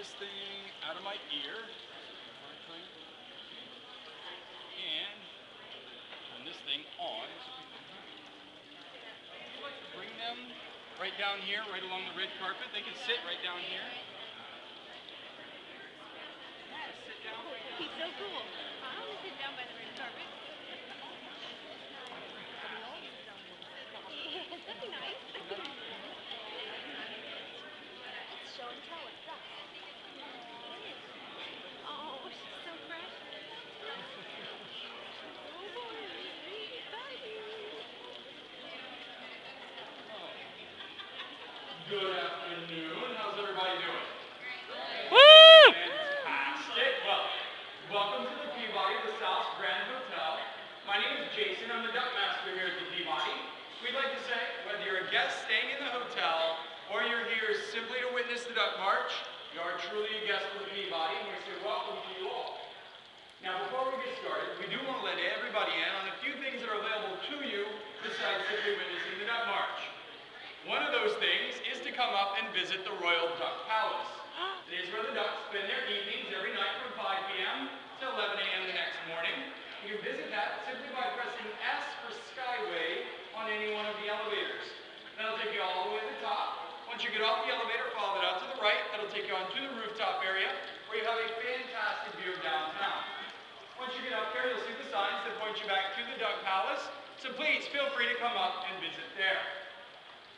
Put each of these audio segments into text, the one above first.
this thing out of my ear. And turn this thing on. Bring them right down here, right along the red carpet. They can sit right down here. Sit down. He's so cool. I want to sit down by the red carpet. That'd be nice. It's show and tell. It's ducks. It is. Oh, she's so precious. Oh boy, Good afternoon. How's everybody doing? Woo! Fantastic. Well, welcome to the Peabody, the South's Grand Hotel. My name is Jason. I'm the duck master here at the Peabody. We'd like to say, whether you're a guest staying in the hotel or you're here simply to witness the Duck March, you are truly a guest of the Peabody, and we say welcome to you all. Now, before we get started, we do want to let everybody in on a few things that are available to you besides simply witnessing the Duck March. One of those things is to come up and visit the Royal Duck Palace. It is where the ducks spend their evenings every night from 5 p.m. to 11 a.m. the next morning. You can visit that simply by pressing S for Skyway on any one of the elevators. That'll take you all the way to the top. Once you get off the elevator, follow it out to the right. That'll take you onto the rooftop area where you have a fantastic view of downtown. Once you get up there, you'll see the signs that point you back to the Duck Palace. So please feel free to come up and visit there.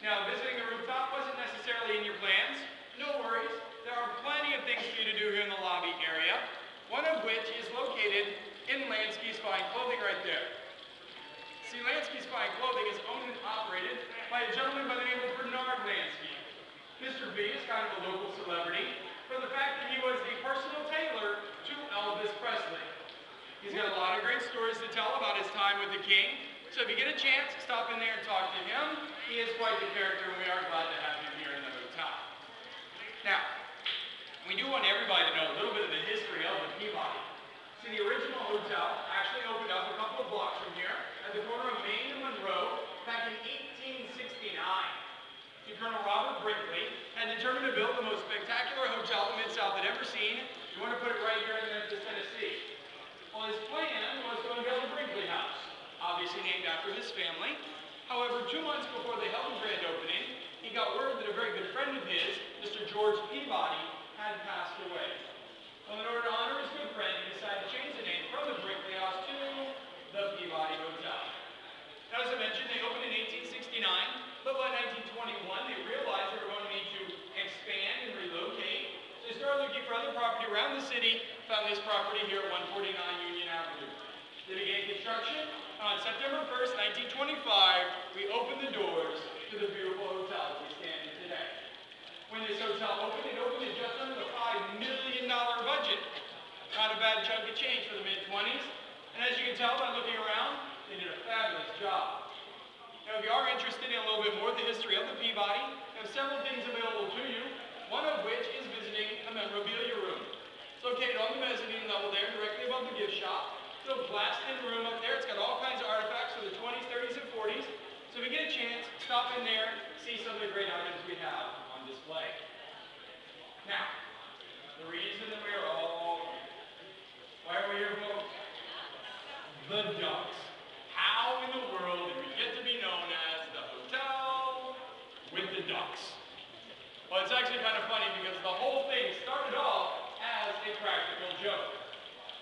Now, visiting the rooftop wasn't necessarily in your plans. No worries. There are plenty of things for you to do here in the lobby area, one of which is located in Lansky's Fine Clothing right there. See, Lansky's Fine Clothing is owned and operated by a gentleman by the name of Bernard Lansky. Mr. B is kind of a local celebrity for the fact that he was the personal tailor to Elvis Presley. He's got a lot of great stories to tell about his time with the king. So if you get a chance, stop in there and talk to him. He is quite the character, and we are glad to have him here in the hotel. Now, we do want everybody to know a little bit of the history of the Peabody. See, the original hotel actually opened up a couple of blocks from here at the corner of Main and Monroe back in 1869. See, Colonel Robert Brinkley had determined to build the most spectacular hotel the Mid-South had ever seen. You want to put it right here in Memphis, Tennessee. Well, his plan was to unveil the Brinkley House, obviously named after his family. However, 2 months before they held the grand opening, he got word that a very good friend of his, Mr. George Peabody, had passed away. Well, in order to honor his good friend, he decided to change the name from the Brinkley House to the Peabody Hotel. Now, as I mentioned, they opened in 1869, but by 1921, they realized they were going to need to expand and relocate. So they started looking for other property around the city, found this property here at 149 Union Avenue. They began construction. On September 1st, 1925, we opened the doors to the beautiful hotel that we stand in today. When this hotel opened, it opened at just under the $5 million budget. Not a bad chunk of change for the mid-20s. And as you can tell by looking around, they did a fabulous job. Now, if you are interested in a little bit more of the history of the Peabody, we have several things available to you, one of which is visiting the memorabilia room. It's located on the mezzanine level there, directly above the gift shop. It's a blasted room up there. It's got all kinds of artifacts from the 20s, 30s, and 40s. So if you get a chance, stop in there, see some of the great items we have on display. Now, the reason that we are all, why are we here, folks? The ducks. How in the world did we get to be known as the hotel with the ducks? Well, it's actually kind of funny because the whole thing started off as a practical joke.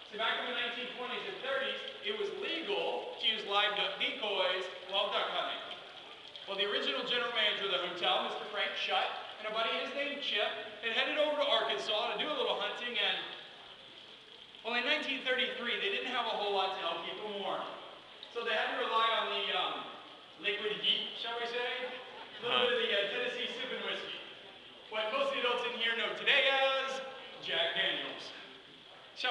So back in the 1920s and 30s, it was legal to use live duck decoys while duck hunting. Well, the original general manager of the hotel, Mr. Frank Shutt, and a buddy of his named Chip, had headed over to Arkansas to do a little hunting, and, well, in 1933, they didn't have a whole lot to help keep them warm. So they had to rely on the liquid heat, shall we say? A little bit of the Tennessee sipping whiskey. What most of the adults in here know today as Jack Daniels. So,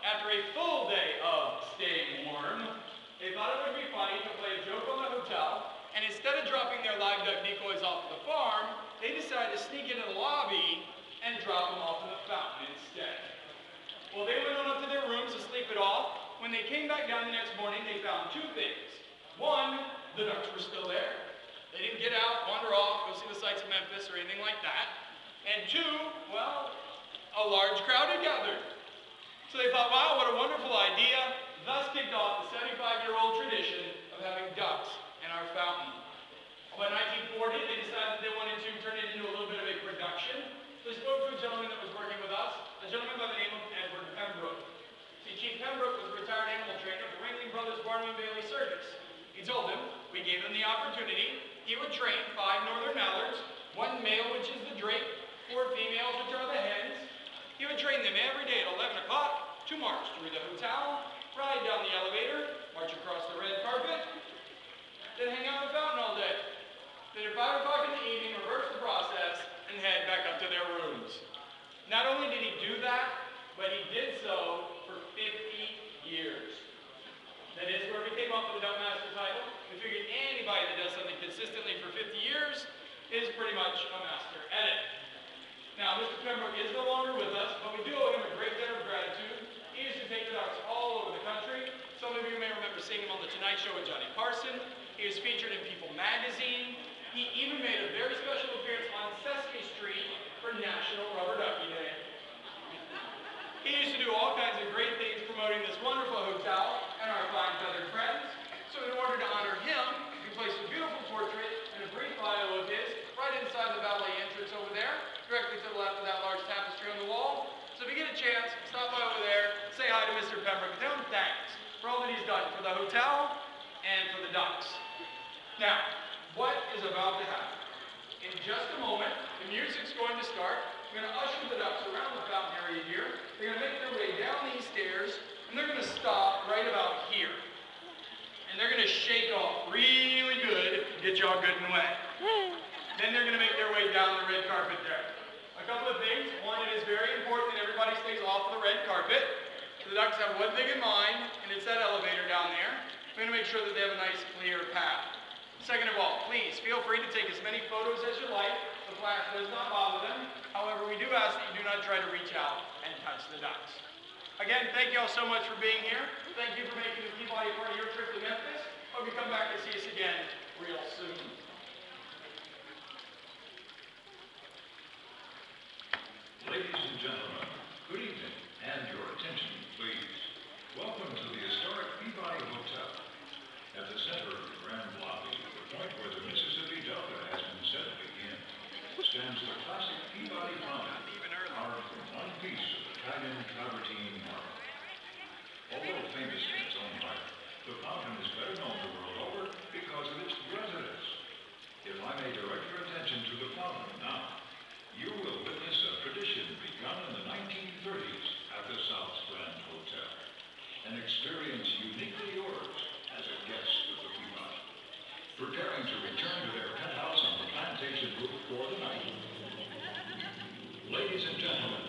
after a full day of staying warm, they thought it would be funny to play a joke on the hotel, and instead of dropping their live duck decoys off at the farm, they decided to sneak into the lobby and drop them off in the fountain instead. Well, they went on up to their rooms to sleep it off. When they came back down the next morning, they found 2 things. One, the ducks were still there. They didn't get out, wander off, go see the sights of Memphis or anything like that. And 2, well, a large crowd had gathered. So they thought, wow, what a wonderful idea. Thus kicked off the 75-year-old tradition of having ducks in our fountain. By 1940, they decided they wanted to turn it into a little bit of a production. So they spoke to a gentleman that was working with us, a gentleman by the name of Edward Pembroke. See, Chief Pembroke was a retired animal trainer at the Ringling Brothers Barnum and Bailey Circus. He told him, we gave him the opportunity, he would train 5 northern mallards, 1 male, which is the drake, 4 females, which are the hens. He would train them every day at 11 o'clock to march through the hotel, ride down the elevator, march across the red carpet, then hang out in the fountain all day. Then at 5 o'clock in the evening, reverse the process and head back up to their rooms. Not only did he do that, but he did so for 50 years. That is where we came up with the Duck Master title. We figured anybody that does something consistently for 50 years is pretty much a master at it. Now, Mr. Pembroke is no longer with us, but we do owe him a great debt of gratitude. He used to take the ducks all over the country. Some of you may remember seeing him on The Tonight Show with Johnny Carson. He was featured in People magazine. He even made a very special appearance on Sesame Street for National Rubber Ducky Day. He used to do all kinds of great things promoting this wonderful hotel and our fine feathered friends. So in order to honor him, we placed a beautiful portrait and a brief bio of his right inside the valet entrance over there, directly to the left of that large tapestry on the wall. So if you get a chance, stop by over there, say hi to Mr. Pembroke, and tell him thanks for all that he's done for the hotel and for the ducks. Now, what is about to happen? In just a moment, the music's going to start. We're going to usher the ducks around the fountain area here. They're going to make their way down these stairs, and they're going to stop right about here. And they're going to shake off really good, get y'all good and wet. Then they're going to make their way down the red carpet there. A couple of things. One, it is very important that everybody stays off of the red carpet. So the ducks have one thing in mind, and it's that elevator down there. We're going to make sure that they have a nice, clear path. Second of all, please feel free to take as many photos as you like. The flash does not bother them. However, we do ask that you do not try to reach out and touch the ducks. Again, thank you all so much for being here. Thank you for making the Peabody part of your trip to Memphis. Hope you come back and see us again real soon. Ladies and gentlemen, good evening, and your attention, please. Welcome to the historic Peabody Hotel. At the center of the grand lobby, the point where the Mississippi Delta has been set to begin, stands the classic Peabody fountain, carved from one piece of Italian travertine marble. Although famous in its own right, the fountain is better known the world over because of its residents. If I may direct your attention to the fountain now, you will witness a tradition begun in the 1930s at the South's Grand Hotel. An experience uniquely yours as a guest of the Peabody. Preparing to return to their penthouse on the plantation roof for the night. Ladies and gentlemen,